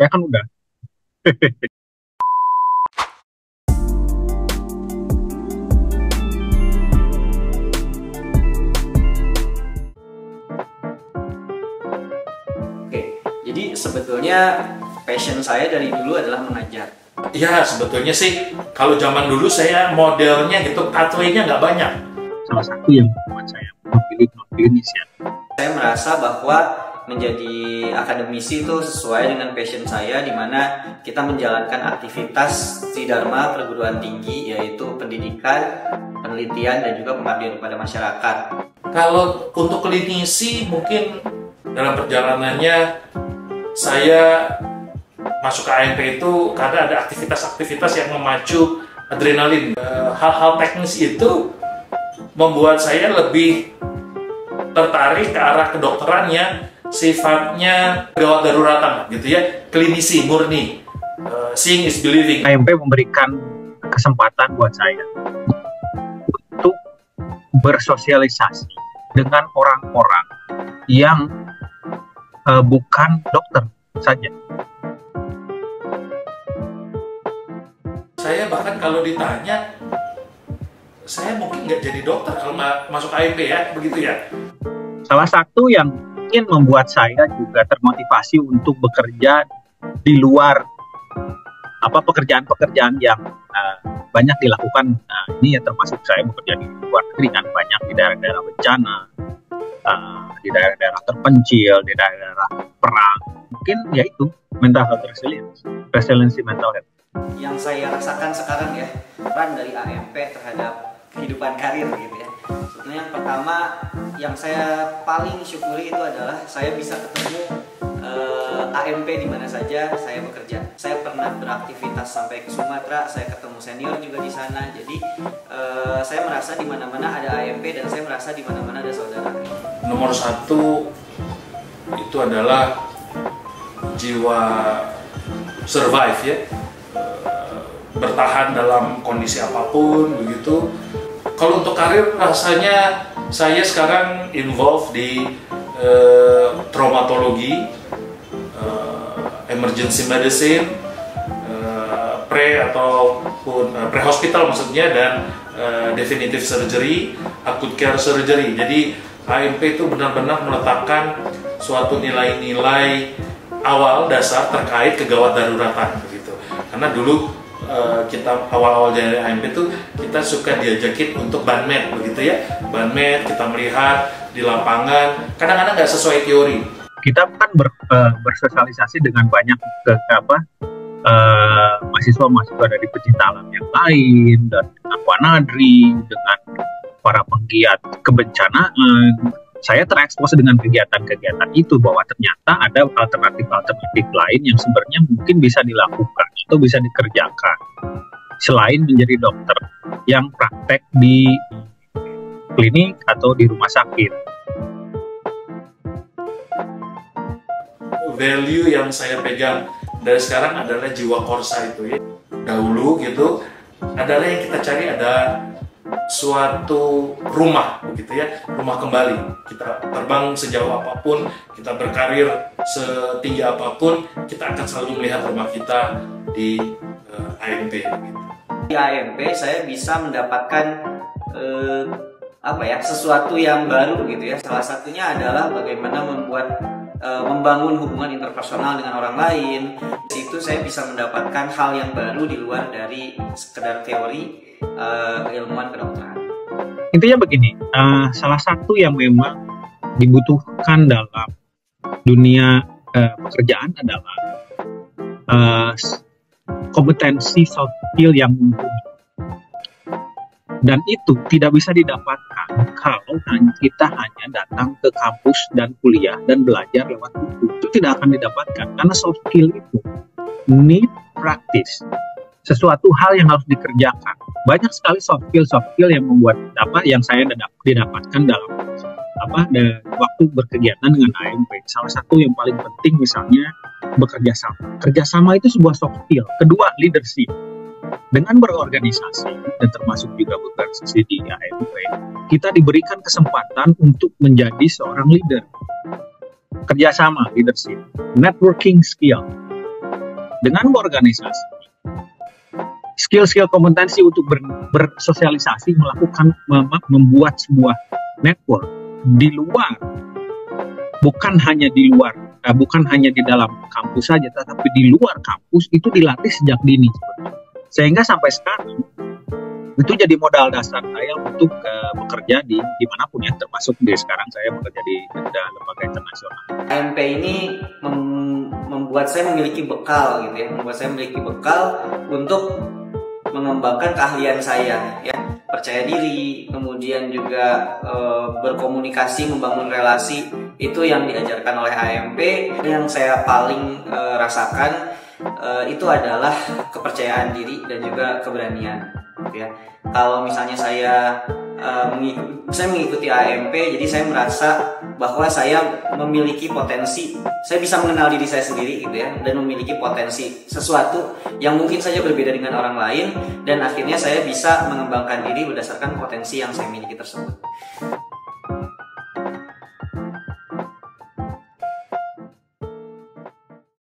Saya kan udah. Oke, jadi sebetulnya passion saya dari dulu adalah mengajar. Ya, sebetulnya sih kalau zaman dulu saya modelnya gitu, pathway-nya nggak banyak. Salah satu yang membuat saya memilih non-klinis ya. Saya merasa bahwa menjadi akademisi itu sesuai dengan passion saya, di mana kita menjalankan aktivitas Tridharma perguruan tinggi, yaitu pendidikan, penelitian, dan juga pengabdian kepada masyarakat. Kalau untuk klinisi mungkin dalam perjalanannya saya masuk ke AMP itu karena ada aktivitas-aktivitas yang memacu adrenalin. Hal-hal teknis itu membuat saya lebih tertarik ke arah kedokteran yang sifatnya gawat daruratan gitu ya, klinisi murni. Seeing is believing. AMP memberikan kesempatan buat saya untuk bersosialisasi dengan orang-orang yang bukan dokter saja. Saya bahkan kalau ditanya, saya mungkin nggak jadi dokter kalau masuk AMP ya, begitu ya. Salah satu yang mungkin membuat saya juga termotivasi untuk bekerja di luar pekerjaan-pekerjaan yang banyak dilakukan. Ini ya termasuk saya bekerja di luar negeri kan, banyak di daerah-daerah bencana, di daerah-daerah terpencil, di daerah perang. Mungkin ya itu mental health resiliency mental health. Yang saya rasakan sekarang ya, peran dari AMP terhadap kehidupan karir gitu ya. Sebetulnya yang pertama yang saya paling syukuri itu adalah saya bisa ketemu AMP di mana saja saya bekerja. Saya pernah beraktivitas sampai ke Sumatera, saya ketemu senior juga di sana. Jadi saya merasa di mana-mana ada AMP dan saya merasa di mana-mana ada saudara. Nomor satu itu adalah jiwa survive ya, bertahan dalam kondisi apapun begitu. Kalau untuk karir rasanya saya sekarang involved di traumatologi, emergency medicine, pre-hospital maksudnya, dan definitive surgery, acute care surgery. Jadi AMP itu benar-benar meletakkan suatu nilai-nilai awal dasar terkait kegawat daruratan begitu. Karena dulu kita awal-awal dari AMP itu kita suka diajakin untuk banmed begitu ya, banmed, kita melihat di lapangan, kadang-kadang nggak sesuai teori. Kita kan bersosialisasi dengan banyak mahasiswa-mahasiswa dari pecinta alam yang lain, dan dengan Wanadri, dengan para penggiat kebencanaan. Saya terekspos dengan kegiatan-kegiatan itu, bahwa ternyata ada alternatif-alternatif lain yang sebenarnya mungkin bisa dilakukan atau bisa dikerjakan selain menjadi dokter yang praktek di klinik atau di rumah sakit. Value yang saya pegang dari sekarang adalah jiwa korsa itu ya. Dahulu gitu adalah yang kita cari ada suatu rumah begitu ya, rumah kembali. Kita terbang sejauh apapun, kita berkarir setinggi apapun, kita akan selalu melihat rumah kita di AMP gitu. Di AMP saya bisa mendapatkan sesuatu yang baru gitu ya. Salah satunya adalah bagaimana membangun hubungan interpersonal dengan orang lain. Di situ saya bisa mendapatkan hal yang baru di luar dari sekedar teori keilmuan kedokteran. Intinya begini, salah satu yang memang dibutuhkan dalam dunia pekerjaan adalah kompetensi soft skill yang mumpuni. Dan itu tidak bisa didapatkan kalau kita hanya datang ke kampus dan kuliah dan belajar lewat buku. Itu tidak akan didapatkan, karena soft skill itu need practice. Sesuatu hal yang harus dikerjakan. Banyak sekali soft skill yang membuat yang saya didapatkan dalam waktu berkegiatan dengan AMP. Salah satu yang paling penting misalnya bekerja sama. Kerjasama itu sebuah soft skill. Kedua, leadership. Dengan berorganisasi dan termasuk juga berorganisasi di AMP, kita diberikan kesempatan untuk menjadi seorang leader. Kerjasama, leadership, networking skill, dengan berorganisasi, skill-skill kompetensi untuk bersosialisasi, melakukan membuat sebuah network di luar, bukan hanya di dalam kampus saja, tetapi di luar kampus itu dilatih sejak dini, sehingga sampai sekarang itu jadi modal dasar saya untuk bekerja di dimanapun ya, termasuk di sekarang saya bekerja di lembaga internasional. AMP ini membuat saya memiliki bekal gitu ya, membuat saya memiliki bekal untuk mengembangkan keahlian saya ya, percaya diri, kemudian juga berkomunikasi, membangun relasi, itu yang diajarkan oleh AMP. Yang saya paling rasakan itu adalah kepercayaan diri dan juga keberanian ya. Kalau misalnya saya mengikuti AMP, jadi saya merasa bahwa saya memiliki potensi, saya bisa mengenal diri saya sendiri gitu ya, dan memiliki potensi sesuatu yang mungkin saja berbeda dengan orang lain, dan akhirnya saya bisa mengembangkan diri berdasarkan potensi yang saya miliki tersebut.